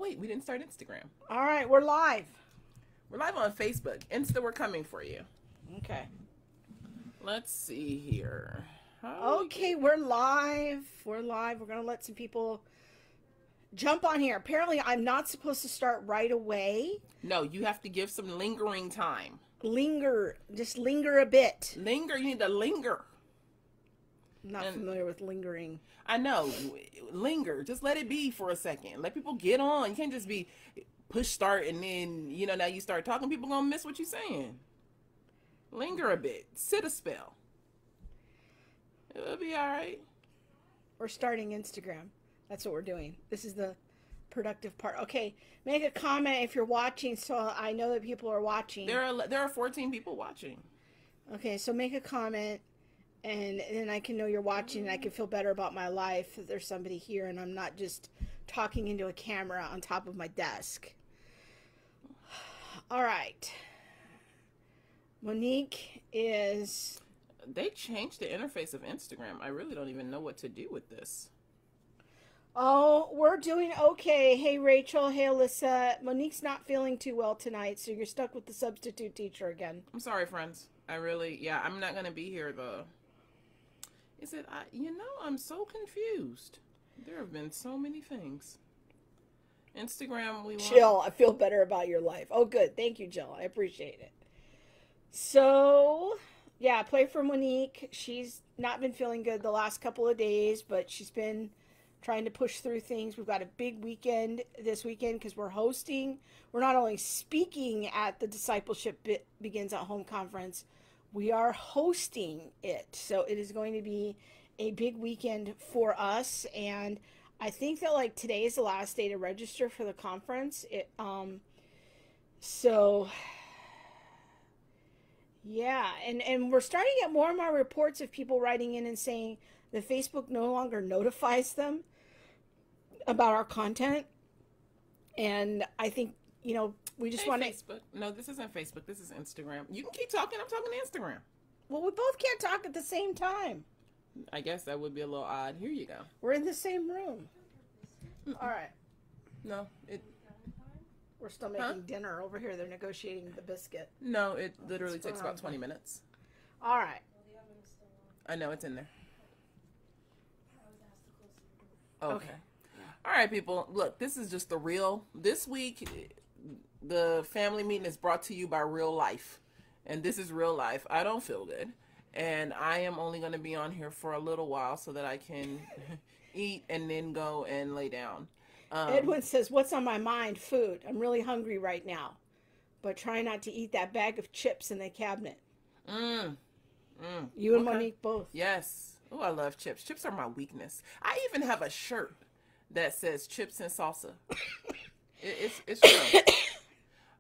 wait, we didn't start Instagram. All right, we're live. We're live on Facebook. Insta, we're coming for you. Okay. Let's see here. Okay, we're live. We're live. We're going to let some people jump on here. Apparently, I'm not supposed to start right away. No, you have to give some lingering time. Linger. Just linger a bit. Linger. You need to linger. I'm not familiar with lingering. I know. Linger. Just let it be for a second. Let people get on. You can't just be push start and then, now you start talking. People going to miss what you're saying. Linger a bit. Sit a spell. It'll be all right. We're starting Instagram. That's what we're doing. This is the productive part. Okay, make a comment if you're watching so I know that people are watching. There are 14 people watching. Okay, so make a comment and then I can know you're watching and I can feel better about my life if there's somebody here and I'm not just talking into a camera on top of my desk. All right. Monique is... They changed the interface of Instagram. I really don't even know what to do with this. Oh, we're doing okay. Hey, Rachel. Hey, Alyssa. Monique's not feeling too well tonight, so you're stuck with the substitute teacher again. I'm sorry, friends. I'm not going to be here, though. I'm so confused. There have been so many things. Instagram, Jill, I feel better about your life. Oh, good. Thank you, Jill. I appreciate it. So, yeah, play for Monique. She's not been feeling good the last couple of days, but she's been trying to push through things. We've got a big weekend this weekend because we're hosting. We're not only speaking at the Discipleship Begins at Home conference, we are hosting it. So it is going to be a big weekend for us. And I think that today is the last day to register for the conference. Yeah, and we're starting to get more and more reports of people writing in and saying that Facebook no longer notifies them about our content. And I think, we just want to... Facebook. No, this isn't Facebook. This is Instagram. You can keep talking. I'm talking to Instagram. Well, we both can't talk at the same time. I guess that would be a little odd. Here you go. We're in the same room. All right. No, We're still making dinner over here. They're negotiating the biscuit. No, it literally takes about 20 minutes. All right. I know, it's in there. Okay. All right, people. Look, this is just this week, the family meeting is brought to you by real life. And this is real life. I don't feel good. And I am only going to be on here for a little while so that I can eat and then go and lay down. Edwin says, what's on my mind? Food. I'm really hungry right now. But try not to eat that bag of chips in the cabinet. You and Monique both. Yes. Oh, I love chips. Chips are my weakness. I even have a shirt that says chips and salsa. It's true.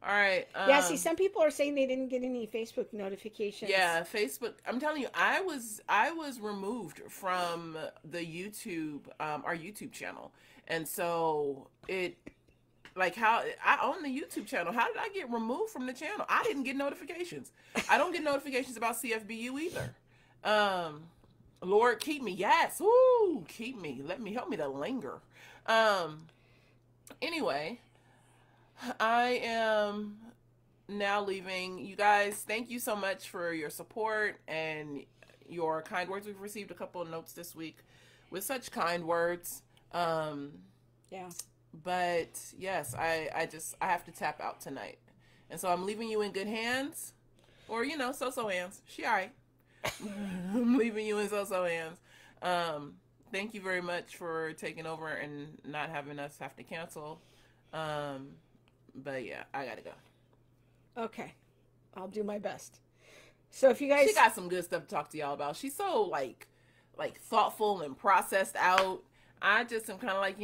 All right. Yeah, see, some people are saying they didn't get any Facebook notifications. Yeah, Facebook. I'm telling you, I was removed from the YouTube, our YouTube channel. And so how I own the YouTube channel. How did I get removed from the channel? I didn't get notifications. I don't get notifications about CFBU either. Lord, keep me. Yes. Woo, keep me. Help me to linger. Anyway, I am now leaving. You guys, thank you so much for your support and your kind words. We've received a couple of notes this week with such kind words. Yeah. But yes, I have to tap out tonight. And so I'm leaving you in good hands. Or, so-so hands. She all right. I'm leaving you in so-so hands. Thank you very much for taking over and not having us have to cancel. But yeah, I gotta go. Okay. I'll do my best. So if you guys... She got some good stuff to talk to y'all about. She's so like thoughtful and processed out. I just am kind of like,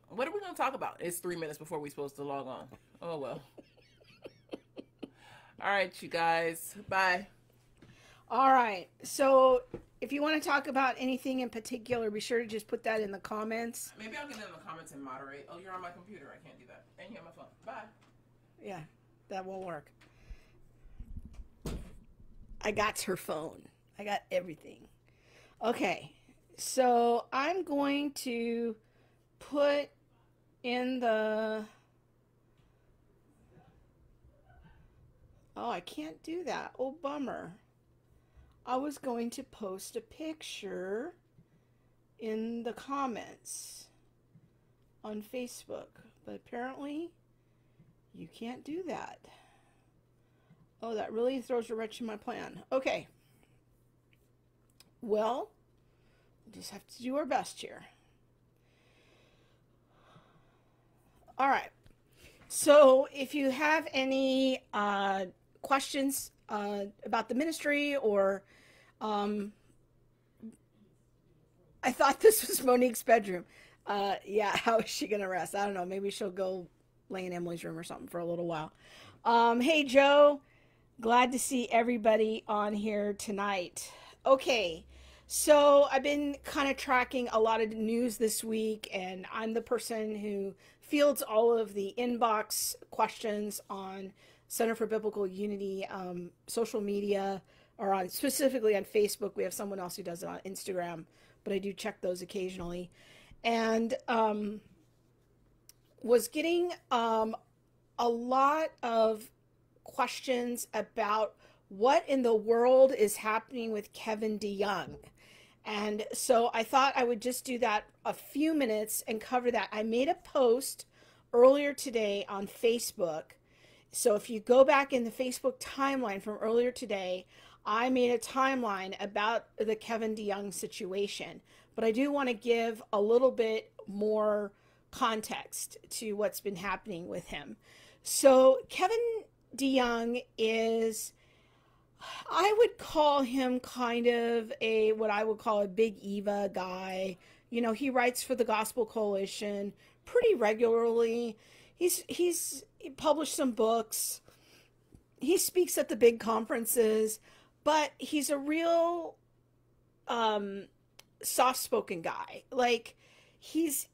what are we going to talk about? It's 3 minutes before we're supposed to log on. Oh, well. All right, you guys. Bye. All right. So if you want to talk about anything in particular, be sure to just put that in the comments. Maybe I'll get in the comments and moderate. Oh, you're on my computer. I can't do that. And you're on my phone. Bye. Yeah, that won't work. I got her phone. I got everything. Okay. So I'm going to put in the... Oh, I can't do that. Oh, bummer. I was going to post a picture in the comments on Facebook, but apparently you can't do that. Oh, that really throws a wrench in my plan. Okay. Well, we'll just have to do our best here. All right. So if you have any questions about the ministry, or I thought this was Monique's bedroom. Yeah, how is she going to rest? I don't know. Maybe she'll go lay in Emily's room or something for a little while. Hey, Joe. Glad to see everybody on here tonight. Okay, so I've been kind of tracking a lot of news this week, and I'm the person who fields all of the inbox questions on Center for Biblical Unity social media, or on specifically on Facebook. We have someone else who does it on Instagram, but I do check those occasionally. And was getting a lot of questions about what in the world is happening with Kevin DeYoung. And so I thought I would just do that a few minutes and cover that. I made a post earlier today on Facebook. So if you go back in the Facebook timeline from earlier today, I made a timeline about the Kevin DeYoung situation. But I do want to give a little bit more context to what's been happening with him. So Kevin DeYoung is, I would call him kind of what I would call a big Eva guy. You know, he writes for the Gospel Coalition pretty regularly. He's published some books. He speaks at the big conferences, but he's a real soft-spoken guy. Like, he's,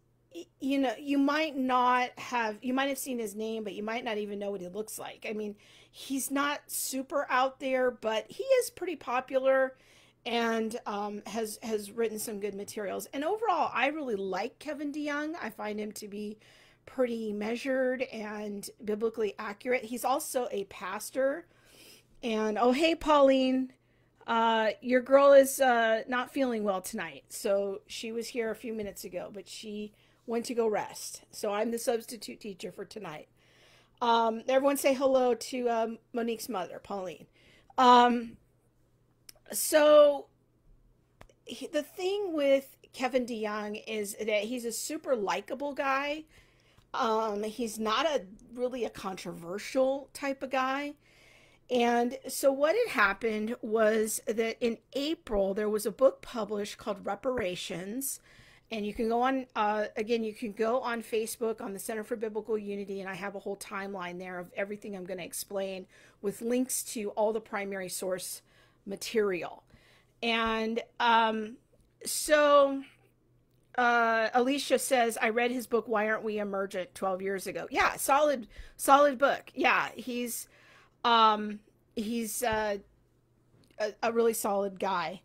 you know, you might have seen his name, but you might not even know what he looks like. I mean, he's not super out there, but he is pretty popular, and has written some good materials. And overall, I really like Kevin DeYoung. I find him to be pretty measured and biblically accurate. He's also a pastor. And oh, hey, Pauline, your girl is not feeling well tonight. So she was here a few minutes ago, but she went to go rest. So I'm the substitute teacher for tonight. Everyone say hello to Monique's mother, Pauline. So the thing with Kevin DeYoung is that he's a super likable guy. He's not really a controversial type of guy. And so what had happened was that in April, there was a book published called Reparations. And you can go on, again, you can go on Facebook on the Center for Biblical Unity, and I have a whole timeline there of everything I'm going to explain with links to all the primary source material. And so Alicia says, I read his book, Why Aren't We Emergent, 12 years ago. Yeah, solid book. Yeah, he's a really solid guy.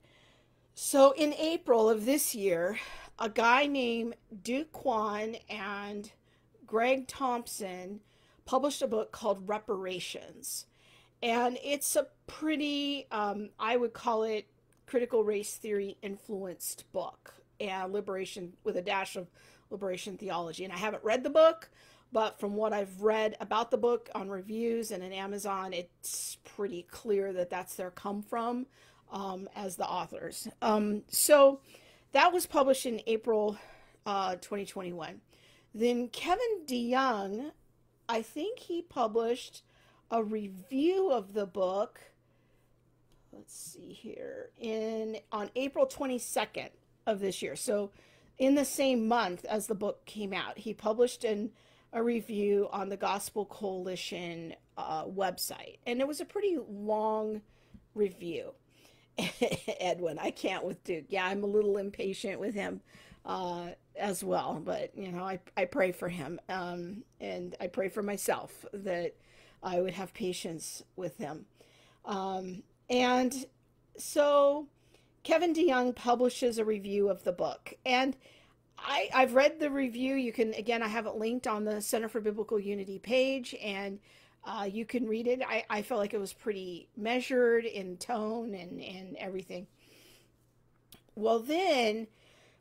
So in April of this year, a guy named Duke Kwan and Greg Thompson published a book called Reparations. And it's a pretty, I would call it critical race theory influenced book, and liberation with a dash of liberation theology. And I haven't read the book, but from what I've read about the book on reviews and in Amazon, it's pretty clear that that's their come from as the authors. So that was published in April 2021. Then Kevin DeYoung, I think he published a review of the book, let's see here, on April 22nd of this year. So in the same month as the book came out, he published a review on the Gospel Coalition website. And it was a pretty long review. Edwin, I can't with Duke. Yeah, I'm a little impatient with him as well. But, you know, I pray for him. And I pray for myself that I would have patience with him. And so Kevin DeYoung publishes a review of the book. And I've read the review. You can, again, I have it linked on the Center for Biblical Unity page, and you can read it. I felt like it was pretty measured in tone and everything. Well, then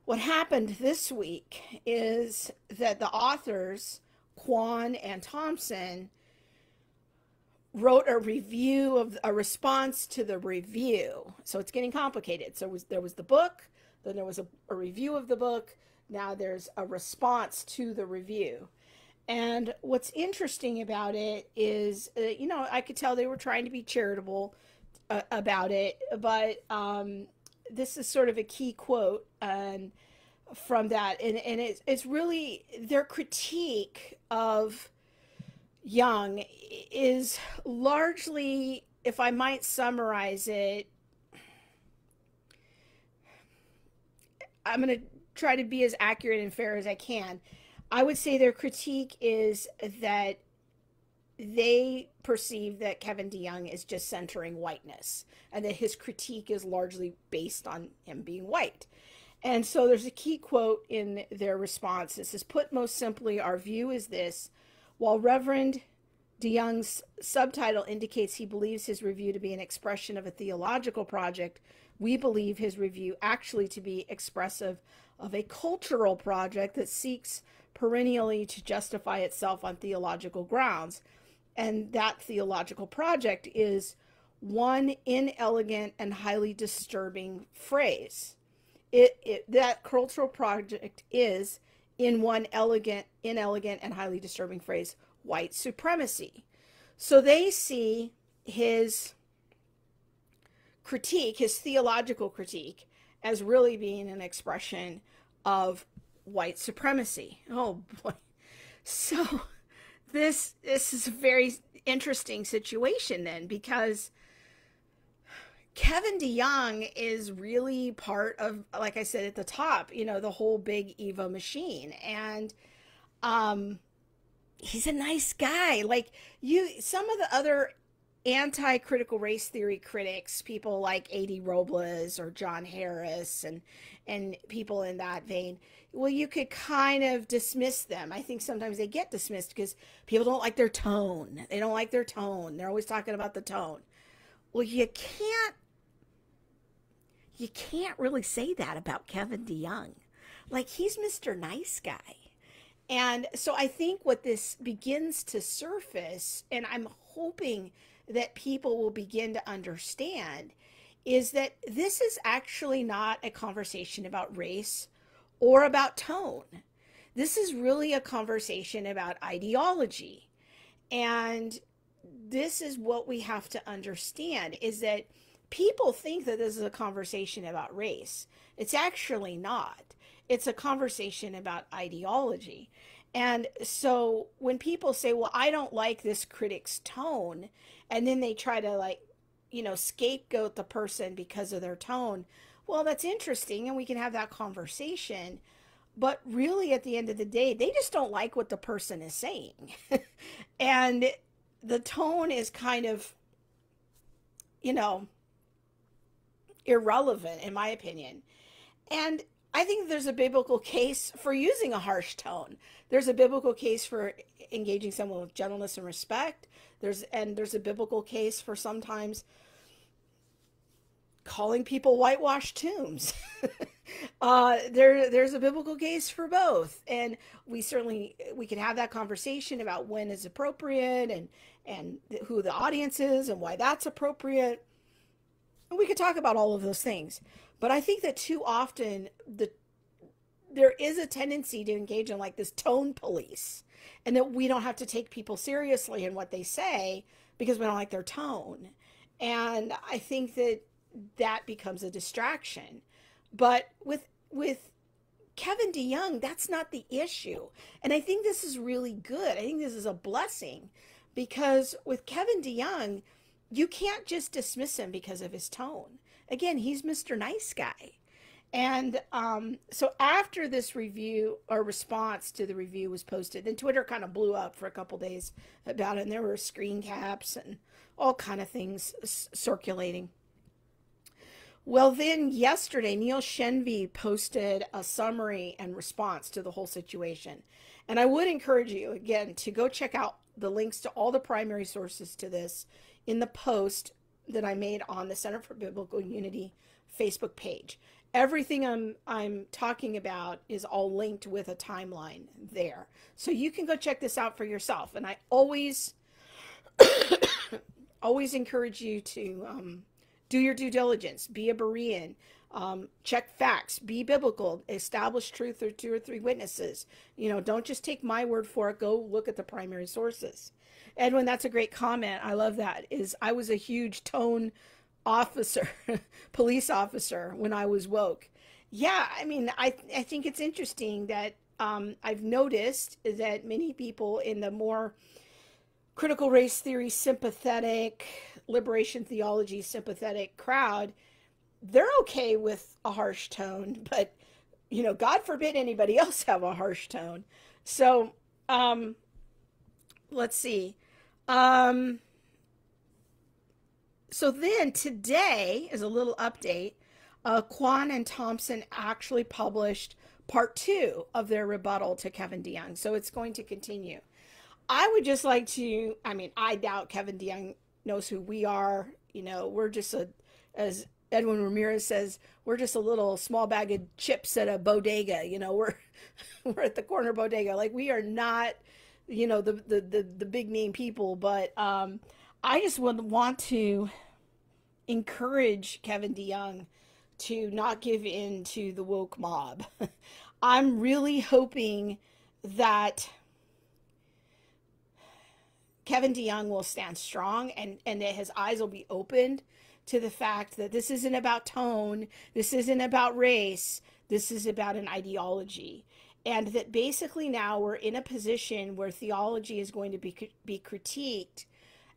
what happened this week is that the authors, Kwan and Thompson, wrote a review of a response to the review. So it's getting complicated. So there was the book, then there was a review of the book. Now there's a response to the review. And what's interesting about it is, I could tell they were trying to be charitable about it, but this is sort of a key quote from that. And it's really their critique of Young is largely, if I might summarize it, I'm going to try to be as accurate and fair as I can. I would say their critique is that they perceive that Kevin DeYoung is just centering whiteness, and that his critique is largely based on him being white. And so there's a key quote in their response. It says, "Put most simply, our view is this. While Reverend DeYoung's subtitle indicates he believes his review to be an expression of a theological project, we believe his review actually to be expressive of a cultural project that seeks perennially to justify itself on theological grounds. And that theological project is one inelegant and highly disturbing phrase. That cultural project is, in one inelegant and highly disturbing phrase, white supremacy." So they see his critique, his theological critique, as really being an expression of white supremacy. Oh boy. So this is a very interesting situation then, because Kevin DeYoung is really part of, like I said at the top, the whole big Eva machine. And he's a nice guy. Like some of the other anti-critical race theory critics, people like A.D. Robles or John Harris and people in that vein, well, you could kind of dismiss them. I think sometimes they get dismissed because people don't like their tone. They don't like their tone. They're always talking about the tone. Well, you can't really say that about Kevin DeYoung. Like, he's Mr. Nice Guy. And so I think what this begins to surface, and I'm hoping that people will begin to understand, is that this is actually not a conversation about race or about tone. This is really a conversation about ideology. And this is what we have to understand, is that people think that this is a conversation about race. It's actually not. It's a conversation about ideology. And so when people say, well, I don't like this critic's tone, and then they try to scapegoat the person because of their tone, well, that's interesting, and we can have that conversation. But really, at the end of the day, they just don't like what the person is saying. And the tone is kind of, irrelevant, in my opinion. And I think there's a biblical case for using a harsh tone. There's a biblical case for engaging someone with gentleness and respect. There's a biblical case for sometimes calling people whitewashed tombs. There's a biblical case for both. And we can have that conversation about when is appropriate and who the audience is and why that's appropriate. And we could talk about all of those things. But I think that too often there is a tendency to engage in like this tone police, and that we don't have to take people seriously in what they say because we don't like their tone. And I think that becomes a distraction. But with Kevin DeYoung, that's not the issue. And I think this is really good. I think this is a blessing, because with Kevin DeYoung, you can't just dismiss him because of his tone. Again, he's Mr. Nice Guy. And so after this review or response to the review was posted, then Twitter kind of blew up for a couple days about it. And there were screen caps and all kind of things circulating. Well, then yesterday, Neil Shenvi posted a summary and response to the whole situation. And I would encourage you, again, to go check out the links to all the primary sources to this in the post that I made on the Center for Biblical Unity Facebook page. Everything I'm talking about is all linked with a timeline there. So you can go check this out for yourself. And I always always encourage you to do your due diligence, be a Berean, check facts, be biblical, establish truth through 2 or 3 witnesses. You know, don't just take my word for it. Go look at the primary sources. Edwin, that's a great comment. I love that. I was a huge tone officer, police officer when I was woke. Yeah, I mean, I think it's interesting that I've noticed that many people in the more critical race theory sympathetic, liberation theology sympathetic crowd, they're okay with a harsh tone, but you know, God forbid anybody else have a harsh tone. So let's see. So then today is a little update. Quan and Thompson actually published part 2 of their rebuttal to Kevin DeYoung. So it's going to continue. I would just like to, I mean, I doubt Kevin DeYoung knows who we are. You know, we're just as Edwin Ramirez says, we're just a little small bag of chips at a bodega. You know, we're at the corner bodega. Like, we are not, you know, the big name people. But I just would want to encourage Kevin DeYoung to not give in to the woke mob. I'm really hoping that Kevin DeYoung will stand strong and that his eyes will be opened to the fact that this isn't about tone, this isn't about race, this is about an ideology. And that basically now we're in a position where theology is going to be critiqued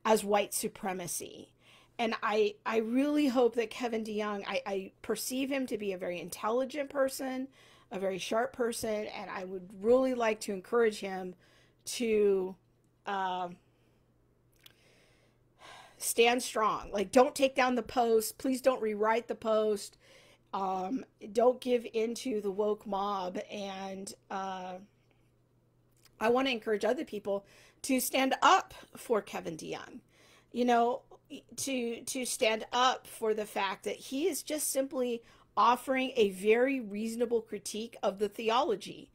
as white supremacy. And I really hope that Kevin DeYoung, I perceive him to be a very intelligent person, a very sharp person, and I would really like to encourage him to stand strong. Like, don't take down the post. Please don't rewrite the post. Don't give into the woke mob. And I want to encourage other people to stand up for Kevin DeYoung. You know, to stand up for the fact that he is just simply offering a very reasonable critique of the theology.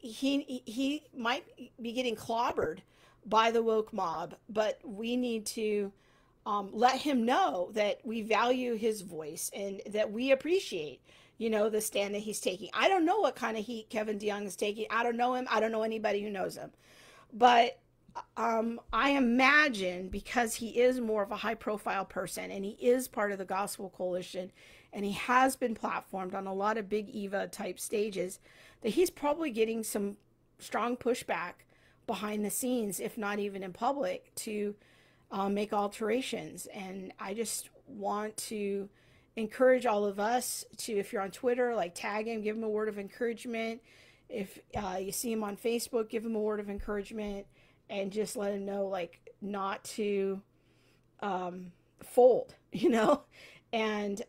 He might be getting clobbered by the woke mob, but we need to let him know that we value his voice and that we appreciate, you know, the stand that he's taking. I don't know what kind of heat Kevin DeYoung is taking. I don't know him. I don't know anybody who knows him. But I imagine, because he is more of a high profile person and he is part of the Gospel Coalition and he has been platformed on a lot of big Eva type stages, that he's probably getting some strong pushback behind the scenes, if not even in public, to make alterations. And I just want to encourage all of us to, if you're on Twitter, like, tag him, give him a word of encouragement. If you see him on Facebook, give him a word of encouragement and just let him know, like, not to fold, you know? And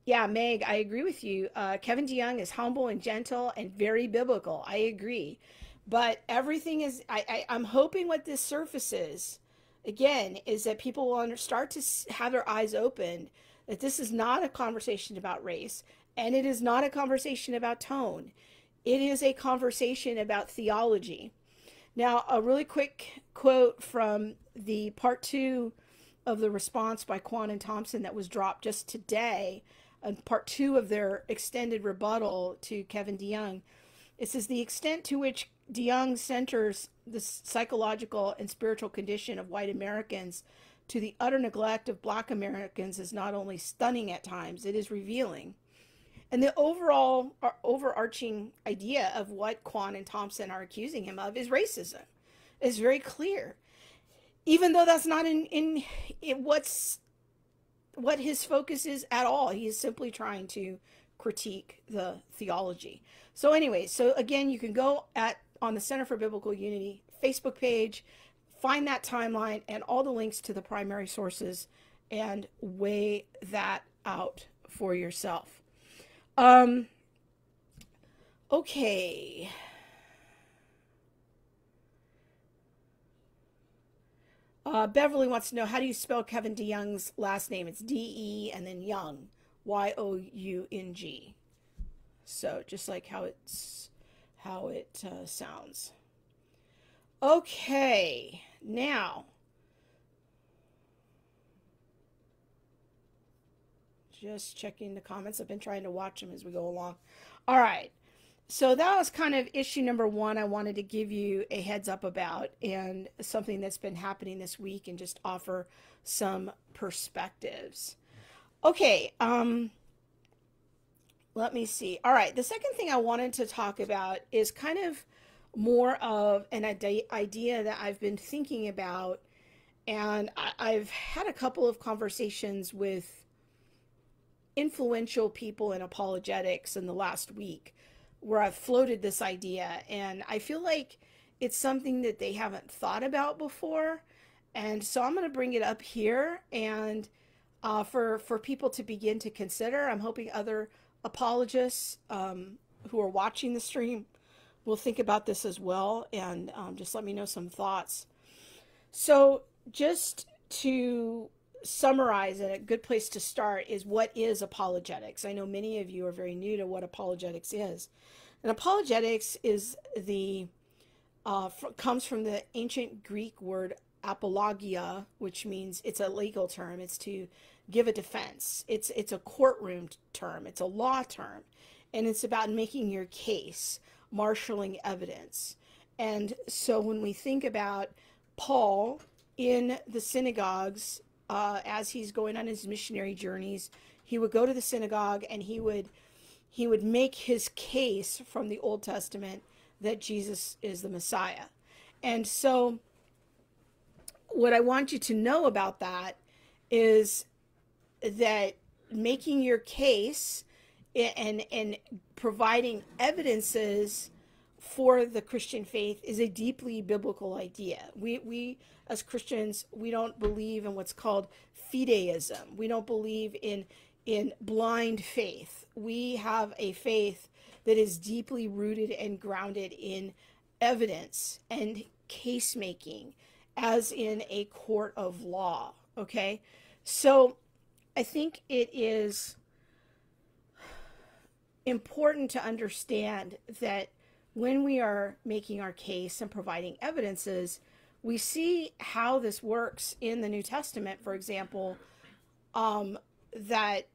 yeah, Meg, I agree with you. Kevin DeYoung is humble and gentle and very biblical. I agree. But everything is, I'm hoping what this surfaces, again, is that people will start to have their eyes opened, that this is not a conversation about race, and it is not a conversation about tone. It is a conversation about theology. Now, a really quick quote from the part 2 of the response by Quan and Thompson that was dropped just today, part 2 of their extended rebuttal to Kevin DeYoung. It says, the extent to which DeYoung centers the psychological and spiritual condition of white Americans to the utter neglect of black Americans is not only stunning at times, it is revealing. And the overall overarching idea of what Quan and Thompson are accusing him of is racism. It's very clear. Even though that's not in what his focus is at all. He is simply trying to critique the theology. So anyway, so again, you can go on the Center for Biblical Unity Facebook page, find that timeline and all the links to the primary sources and weigh that out for yourself. Okay. Beverly wants to know, how do you spell Kevin DeYoung's last name? It's D-E and then Young, Y-O-U-N-G. So just like how it sounds. Okay, now just checking the comments. I've been trying to watch them as we go along. All right. So that was kind of issue number one I wanted to give you a heads up about, and something that's been happening this week, and just offer some perspectives. Okay, let me see. All right, the second thing I wanted to talk about is kind of more of an idea that I've been thinking about, and I've had a couple of conversations with influential people in apologetics in the last week, where I've floated this idea, and I feel like it's something that they haven't thought about before. And so I'm going to bring it up here, and for people to begin to consider. I'm hoping other apologists who are watching the stream will think about this as well, and just let me know some thoughts. So just to summarize, and a good place to start is, what is apologetics? I know many of you are very new to what apologetics is. And apologetics is comes from the ancient Greek word apologia, which means, it's a legal term. It's to give a defense. It's a courtroom term. It's a law term. And it's about making your case, marshaling evidence. And so when we think about Paul in the synagogues, as he's going on his missionary journeys, he would go to the synagogue, and he would make his case from the Old Testament that Jesus is the Messiah. And so what I want you to know about that is that making your case and providing evidences for the Christian faith is a deeply biblical idea. We as Christians, we don't believe in what's called fideism. We don't believe in blind faith. We have a faith that is deeply rooted and grounded in evidence and case making, as in a court of law. Okay, so I think it is important to understand that when we are making our case and providing evidences, we see how this works in the New Testament. For example, that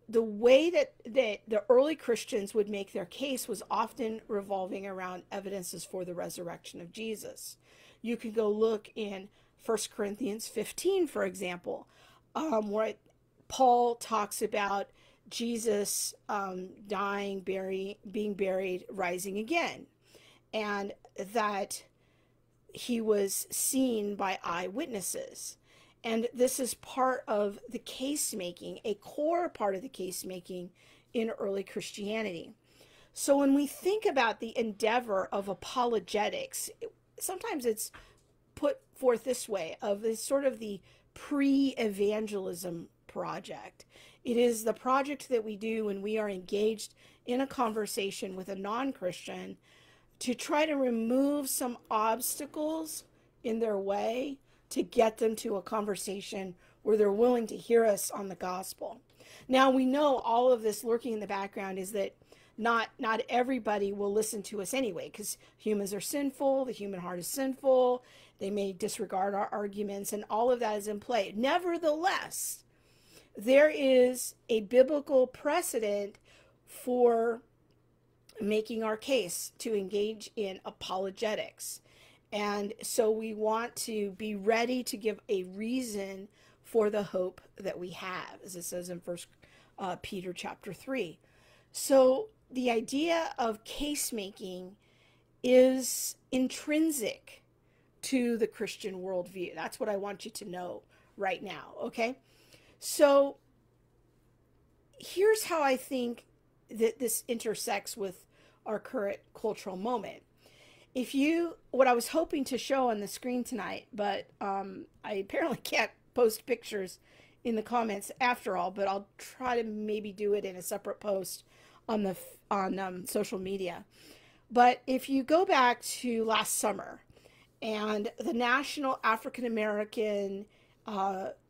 the way that the early Christians would make their case was often revolving around evidences for the resurrection of Jesus. You can go look in 1 Corinthians 15, for example, where Paul talks about Jesus dying, being buried, rising again, and that he was seen by eyewitnesses. And this is part of the case making, a core part of the case making in early Christianity. So when we think about the endeavor of apologetics, sometimes it's put forth this way, of this sort of the pre-evangelism project. It is the project that we do when we are engaged in a conversation with a non-Christian to try to remove some obstacles in their way to get them to a conversation where they're willing to hear us on the gospel. Now, we know all of this lurking in the background is that not everybody will listen to us anyway, because humans are sinful, the human heart is sinful, they may disregard our arguments, and all of that is in play. Nevertheless, there is a biblical precedent for making our case, to engage in apologetics. And so we want to be ready to give a reason for the hope that we have, as it says in 1 Peter chapter 3. So the idea of case making is intrinsic to the Christian worldview. That's what I want you to know right now, okay? So here's how I think that this intersects with our current cultural moment. what I was hoping to show on the screen tonight, but I apparently can't post pictures in the comments after all, but I'll try to maybe do it in a separate post on social media. But if you go back to last summer, and the National African American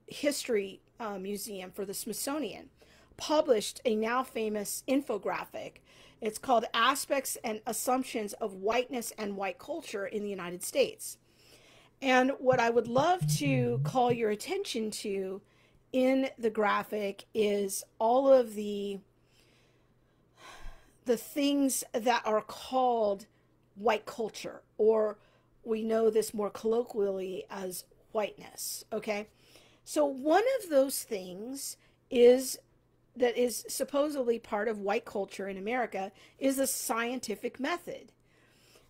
History Museum for the Smithsonian published a now famous infographic. It's called Aspects and Assumptions of Whiteness and White Culture in the United States. And what I would love to call your attention to in the graphic is all of the things that are called white culture, or we know this more colloquially as whiteness. Okay, so one of those things that is supposedly part of white culture in America is the scientific method.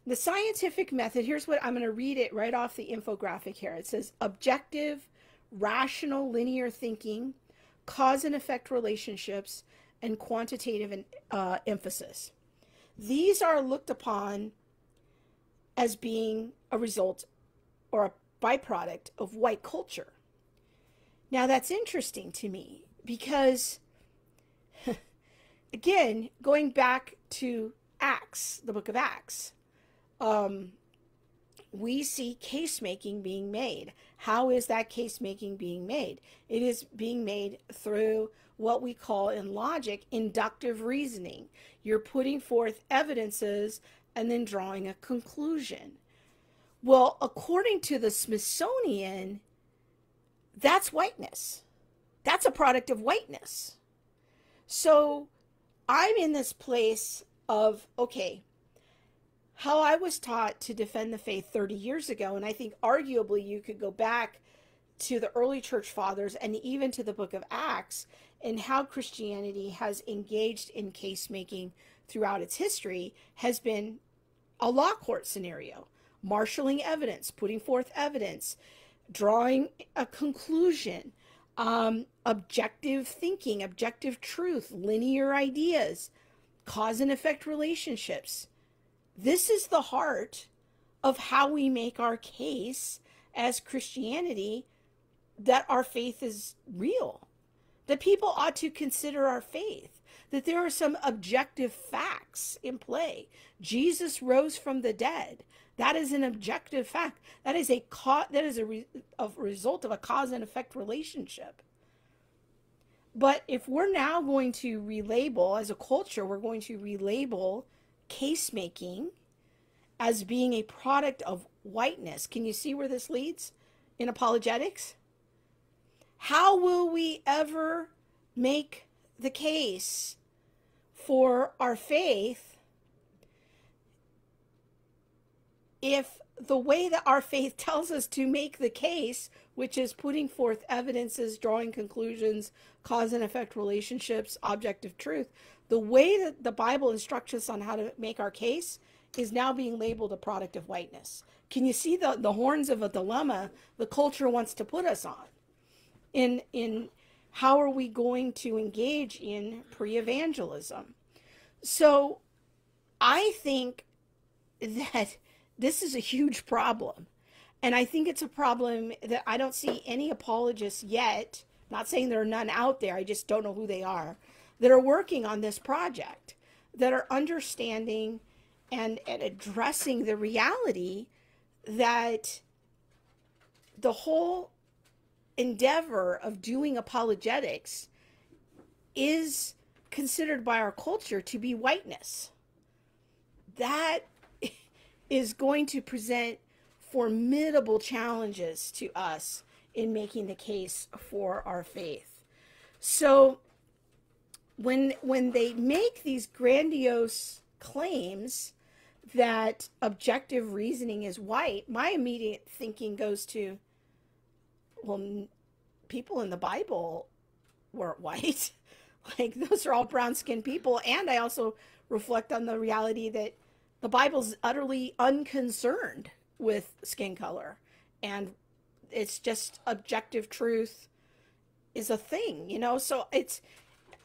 The scientific method, here's what I'm going to read it right off the infographic here. It says objective, rational, linear thinking, cause and effect relationships, and quantitative emphasis. These are looked upon as being a result or a byproduct of white culture. Now that's interesting to me because, again, going back to Acts, the book of Acts, we see case making being made. How is that case making being made? It is being made through what we call in logic inductive reasoning. You're putting forth evidences and then drawing a conclusion. Well, according to the Smithsonian, that's whiteness. That's a product of whiteness. So I'm in this place of, okay, how I was taught to defend the faith 30 years ago, and I think arguably you could go back to the early church fathers and even to the book of Acts, and how Christianity has engaged in case making throughout its history has been a law court scenario, marshaling evidence, putting forth evidence, drawing a conclusion, objective thinking, objective truth, linear ideas, cause and effect relationships. This is the heart of how we make our case as Christianity that our faith is real, that people ought to consider our faith, that there are some objective facts in play. Jesus rose from the dead. That is an objective fact. That is a result of a cause and effect relationship. But if we're now going to relabel, as a culture, we're going to relabel case making as being a product of whiteness. Can you see where this leads in apologetics? How will we ever make the case for our faith if the way that our faith tells us to make the case, which is putting forth evidences, drawing conclusions, cause and effect relationships, objective truth, the way that the Bible instructs us on how to make our case is now being labeled a product of whiteness? Can you see the horns of a dilemma the culture wants to put us on? In how are we going to engage in pre-evangelism? So I think that this is a huge problem. And I think it's a problem that I don't see any apologists yet, not saying there are none out there, I just don't know who they are, that are working on this project, that are understanding and addressing the reality that the whole endeavor of doing apologetics is considered by our culture to be whiteness. That is going to present formidable challenges to us in making the case for our faith. So when they make these grandiose claims that objective reasoning is white, my immediate thinking goes to, well, people in the Bible weren't white. Like, those are all brown-skinned people. And I also reflect on the reality that the Bible's utterly unconcerned with skin color. And it's just objective truth is a thing, you know? So it's,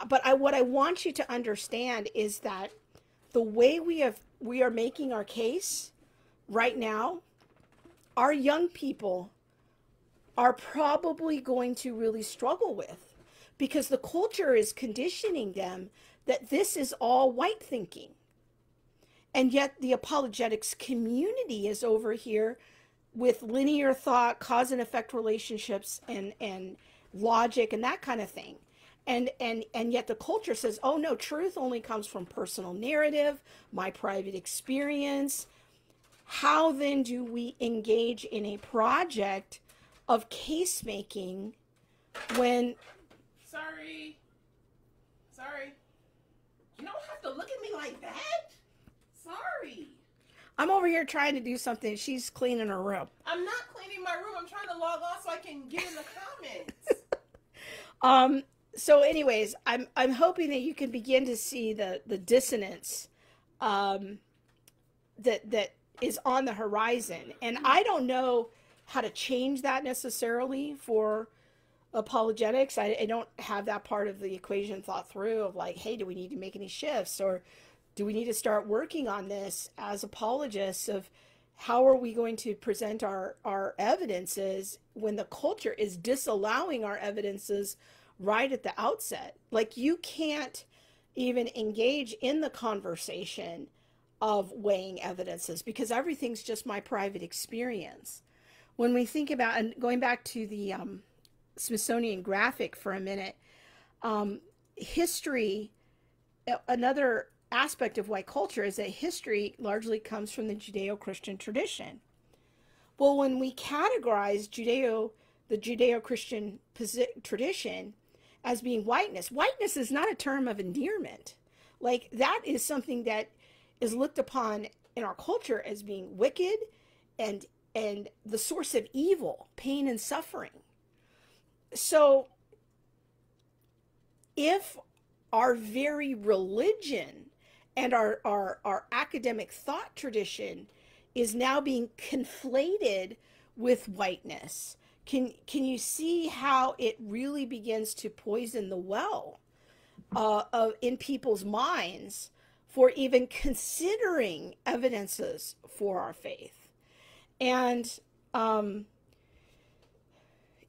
but what I want you to understand is that the way we are making our case right now, our young people are probably going to really struggle with, because the culture is conditioning them that this is all white thinking. And yet the apologetics community is over here with linear thought, cause and effect relationships, and logic and that kind of thing. And yet the culture says, oh no, truth only comes from personal narrative, my private experience. How then do we engage in a project of case making when... Sorry. You don't have to look at me like that. Sorry. I'm over here trying to do something. She's cleaning her room. I'm not cleaning my room. I'm trying to log on so I can get in the comments. So anyways, I'm hoping that you can begin to see the dissonance that is on the horizon. And I don't know how to change that necessarily for apologetics. I don't have that part of the equation thought through of like, hey, do we need to make any shifts, or do we need to start working on this as apologists of how are we going to present our evidences when the culture is disallowing our evidences right at the outset? Like, you can't even engage in the conversation of weighing evidences because everything's just my private experience. When we think about, and going back to the Smithsonian graphic for a minute, history, another aspect of white culture is that history largely comes from the Judeo-Christian tradition. Well, when we categorize the Judeo-Christian tradition as being whiteness, whiteness is not a term of endearment. Like, that is something that is looked upon in our culture as being wicked and the source of evil, pain and suffering. So if our very religion and our academic thought tradition is now being conflated with whiteness, can you see how it really begins to poison the well in people's minds for even considering evidences for our faith? And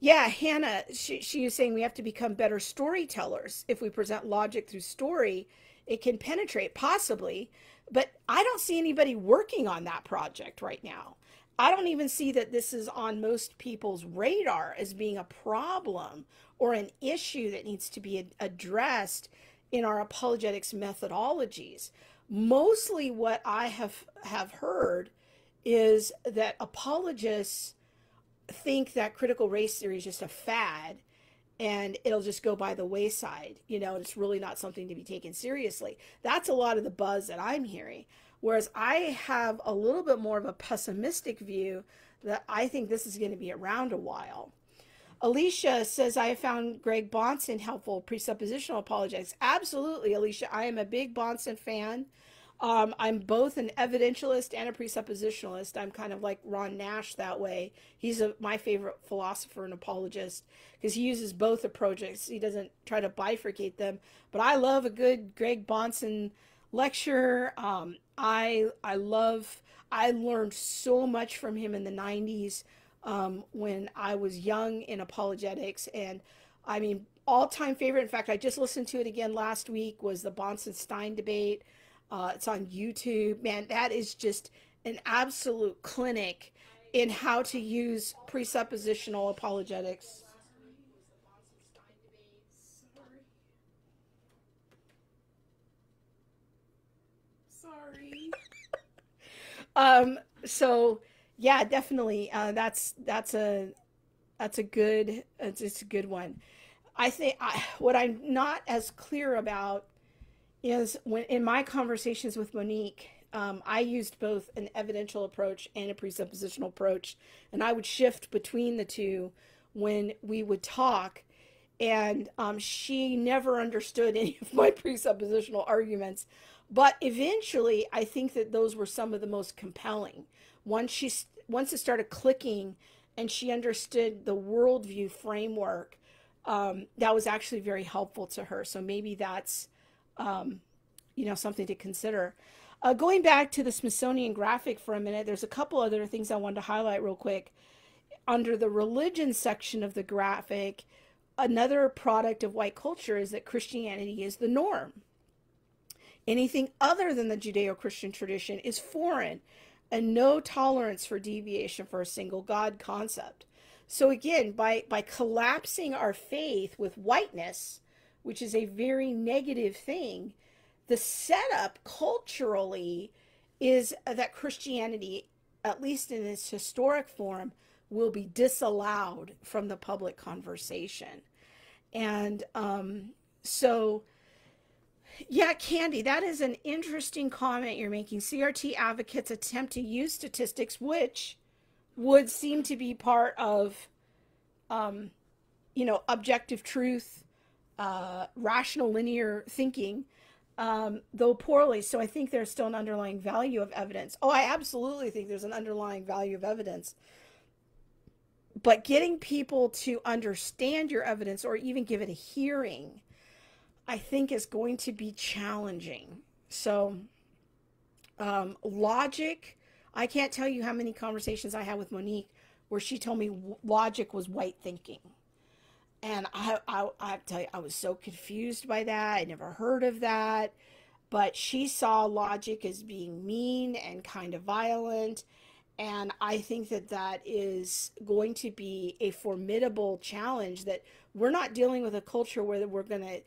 yeah, Hannah, she was saying we have to become better storytellers. If we present logic through story, it can penetrate, possibly, but I don't see anybody working on that project right now. I don't even see that this is on most people's radar as being a problem or an issue that needs to be addressed in our apologetics methodologies. Mostly what I have heard is that apologists think that critical race theory is just a fad and it'll just go by the wayside. You know, it's really not something to be taken seriously. That's a lot of the buzz that I'm hearing. Whereas I have a little bit more of a pessimistic view that I think this is going to be around a while. Alicia says, I have found Greg Bahnsen helpful, presuppositional apologetics. Absolutely, Alicia. I am a big Bahnsen fan. I'm both an evidentialist and a presuppositionalist. I'm kind of like Ron Nash that way. He's my favorite philosopher and apologist because he uses both approaches. He doesn't try to bifurcate them. But I love a good Greg Bahnsen lecture. I learned so much from him in the 90s when I was young in apologetics. And I mean, all-time favorite. In fact, I just listened to it again last week, was the Bahnsen-Stein debate. It's on YouTube. Man, that is just an absolute clinic in how to use presuppositional apologetics. Sorry. So yeah, definitely. It's a good one. I think what I'm not as clear about is when in my conversations with Monique, I used both an evidential approach and a presuppositional approach, and I would shift between the two when we would talk, and she never understood any of my presuppositional arguments. But eventually, I think that those were some of the most compelling. Once it started clicking and she understood the worldview framework, that was actually very helpful to her. So maybe that's something to consider. Going back to the Smithsonian graphic for a minute, there's a couple other things I wanted to highlight real quick. Under the religion section of the graphic, another product of white culture is that Christianity is the norm. Anything other than the Judeo-Christian tradition is foreign, and no tolerance for deviation for a single God concept. So again, by collapsing our faith with whiteness, which is a very negative thing, the setup culturally is that Christianity, at least in its historic form, will be disallowed from the public conversation. And so, yeah, Candy, that is an interesting comment you're making. CRT advocates attempt to use statistics, which would seem to be part of, objective truth, rational linear thinking, though poorly. So I think there's still an underlying value of evidence. Oh, I absolutely think there's an underlying value of evidence. But getting people to understand your evidence or even give it a hearing, I think is going to be challenging. So logic, I can't tell you how many conversations I had with Monique where she told me logic was white thinking. And I tell you, I was so confused by that. I never heard of that. But she saw logic as being mean and kind of violent. And I think that that is going to be a formidable challenge, that we're not dealing with a culture where we're going to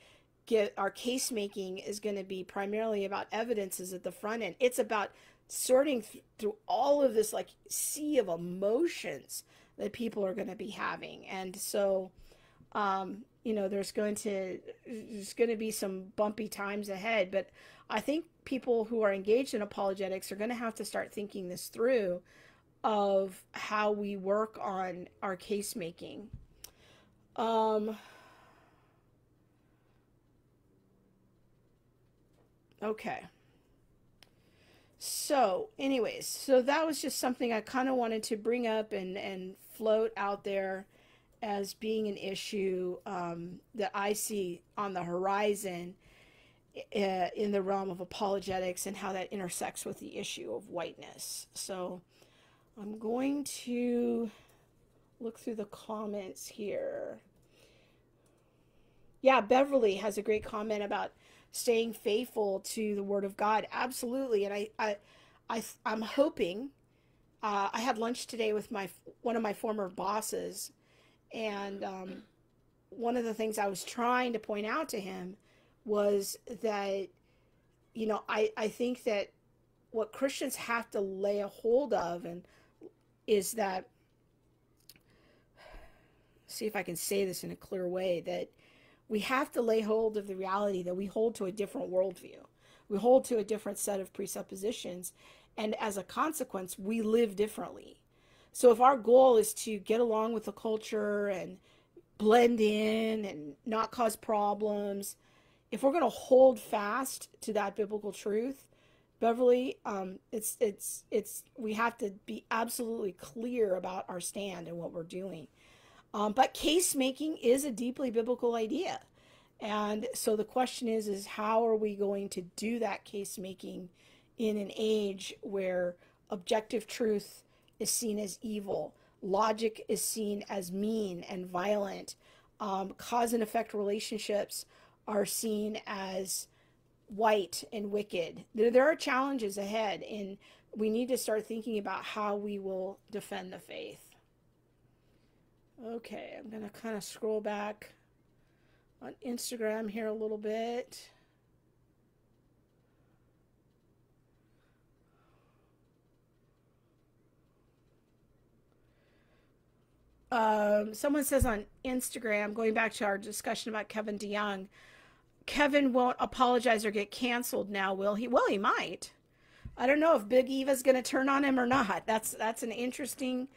get our case making is going to be primarily about evidences at the front end. It's about sorting through all of this like sea of emotions that people are going to be having. And so, there's going to be some bumpy times ahead, but I think people who are engaged in apologetics are going to have to start thinking this through of how we work on our case making. Okay. So anyways, so that was just something I kind of wanted to bring up and float out there as being an issue that I see on the horizon in the realm of apologetics and how that intersects with the issue of whiteness. So I'm going to look through the comments here. Yeah, Beverly has a great comment about staying faithful to the Word of God. Absolutely. And I'm hoping, I had lunch today with one of my former bosses, and one of the things I was trying to point out to him was that, I think that what Christians have to lay a hold of is that, see if I can say this in a clear way, that we have to lay hold of the reality that we hold to a different worldview. We hold to a different set of presuppositions. And as a consequence, we live differently. So if our goal is to get along with the culture and blend in and not cause problems, if we're going to hold fast to that biblical truth, Beverly, we have to be absolutely clear about our stand and what we're doing. But case making is a deeply biblical idea. And so the question is how are we going to do that case making in an age where objective truth is seen as evil, logic is seen as mean and violent, cause and effect relationships are seen as white and wicked. There are challenges ahead, and we need to start thinking about how we will defend the faith. Okay, I'm going to kind of scroll back on Instagram here a little bit. Someone says on Instagram, going back to our discussion about Kevin DeYoung, Kevin won't apologize or get canceled now, will he? Well, he might. I don't know if Big Eva's going to turn on him or not. That's an interesting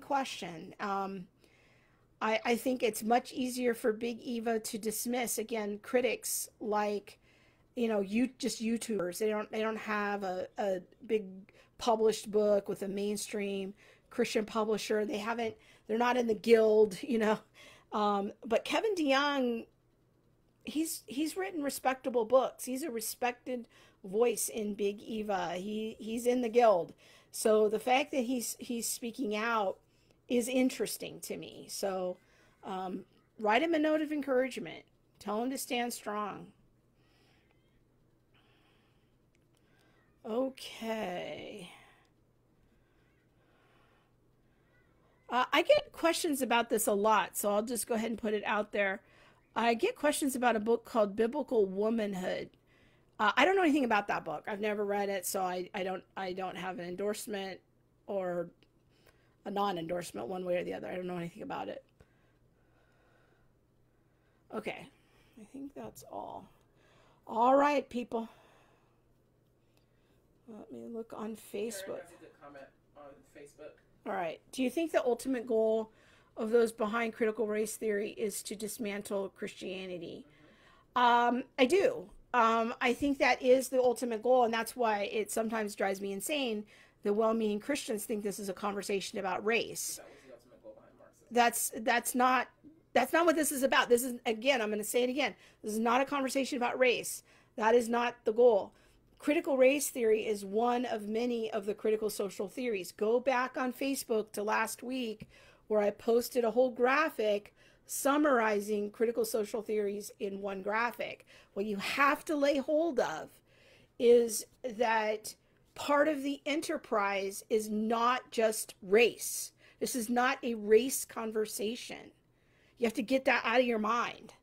question. I think it's much easier for Big Eva to dismiss, again, critics like, just YouTubers. They don't have a big published book with a mainstream Christian publisher. They're not in the guild, but Kevin DeYoung, he's written respectable books. He's a respected, voice in Big Eva. He's in the guild. So the fact that he's speaking out is interesting to me. So write him a note of encouragement. Tell him to stand strong. Okay. I get questions about this a lot, so I'll just go ahead and put it out there. I get questions about a book called Biblical Womanhood. I don't know anything about that book. I've never read it, so I don't have an endorsement or a non-endorsement one way or the other. I don't know anything about it. Okay, I think that's all. All right, people. Let me look on Facebook. That's a good comment on Facebook. All right. Do you think the ultimate goal of those behind critical race theory is to dismantle Christianity? I do. I think that is the ultimate goal, and that's why it sometimes drives me insane. The well-meaning Christians think this is a conversation about race. That was the ultimate goal behind Marxism. That's not what this is about. This is, again, I'm going to say it again. This is not a conversation about race. That is not the goal. Critical race theory is one of many of the critical social theories. Go back on Facebook to last week where I posted a whole graphic summarizing critical social theories in one graphic. What you have to lay hold of is that part of the enterprise is not just race. This is not a race conversation. You have to get that out of your mind.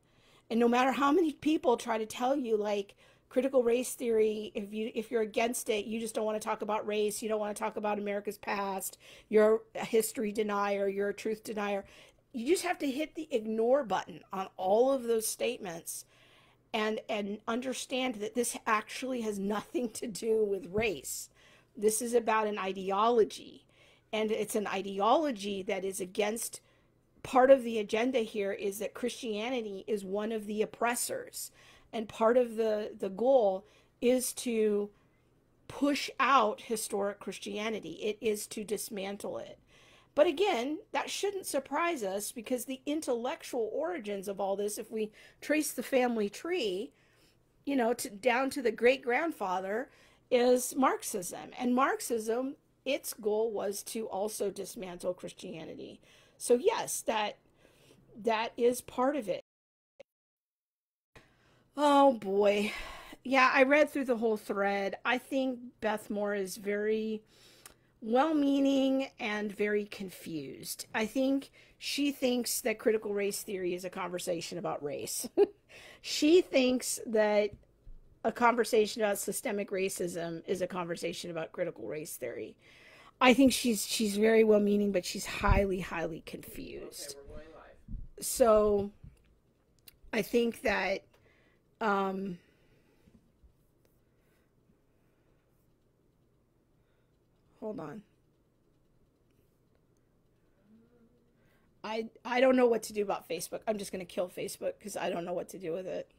And no matter how many people try to tell you, like, critical race theory, if you're against it, you just don't want to talk about race, you don't want to talk about America's past, you're a history denier, you're a truth denier. You just have to hit the ignore button on all of those statements and understand that this actually has nothing to do with race. This is about an ideology, and it's an ideology that is against. Part of the agenda here is that Christianity is one of the oppressors. And part of the goal is to push out historic Christianity. It is to dismantle it. But again, that shouldn't surprise us because the intellectual origins of all this, if we trace the family tree, down to the great-grandfather, is Marxism. And Marxism, its goal was to also dismantle Christianity. So yes, that is part of it. Oh boy. Yeah, I read through the whole thread. I think Beth Moore is very well-meaning and very confused. I think she thinks that critical race theory is a conversation about race. She thinks that a conversation about systemic racism is a conversation about critical race theory. I think she's very well-meaning, but she's highly, highly confused. Okay, we're going live. So I think that hold on. I don't know what to do about Facebook. I'm just going to kill Facebook because I don't know what to do with it.